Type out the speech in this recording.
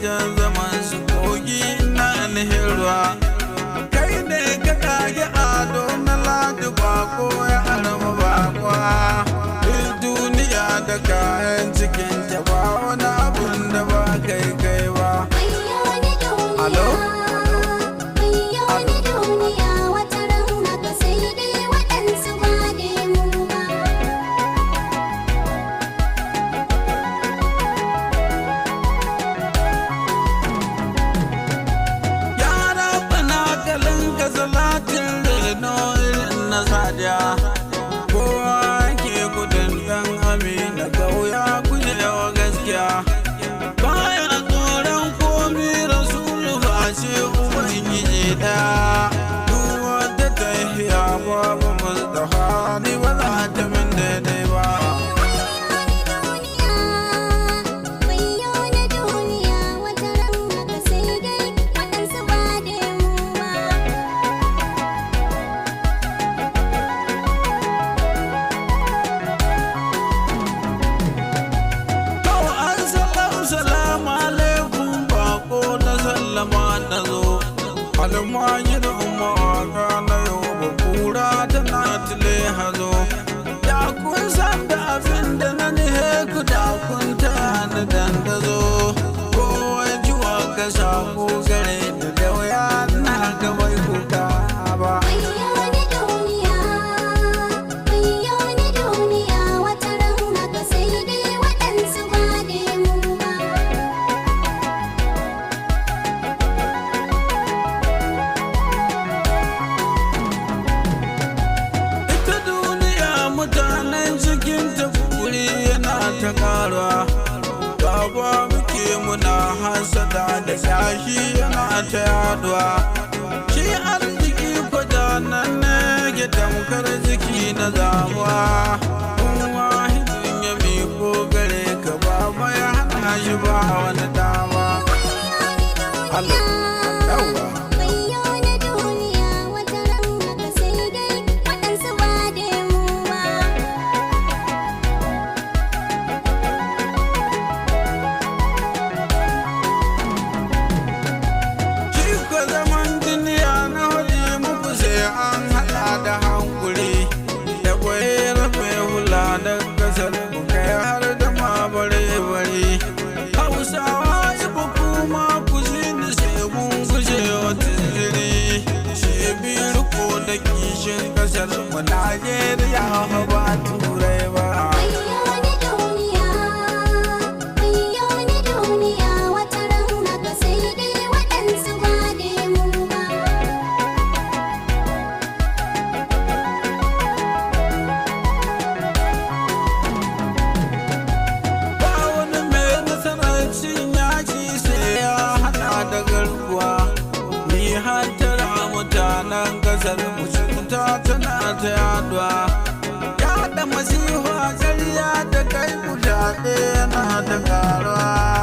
wajen zaman su kogi na nihirwa. Kai ne ka kage ado na ladi bako ya arama bakwa. Duniya da kayan cikin ta ba wani abun da ba kai kai ba. Alo? Kowa ke gudun ɗan amina kauya kujewa gaskiya. Baya tsoron komi rasulu face ubangiji ɗaya. Duk wadda ta yi babu Mustapha ni ba za ta min daidai ba. Almajin mawaka na yau ba kura tana tile hazo. Ya kun san da abin da na nihe ku da kun ta ni dandazo. Kowa jiwa ka samu gare da dauya na gabai kuka ba. Ta karuwa gaba muke muna hasada da yashi yana ta yaduwa. Shi arziki kwadanan ne ya tamkar jiki na zamuwa. Kuma hidin ya miko gare ka ba mai hana shi ba wani dama. Allah yawa. Hausawa ibu kuma ku zini sai mun guje wata ziri. Shebi riko da kishin kasar mu Najeriya ba turai ba. Mutanen kasar mu cuta tana ta yaduwa. Yaɗa masifa ƙarya da kai kuɗaɗe yana ta karuwa.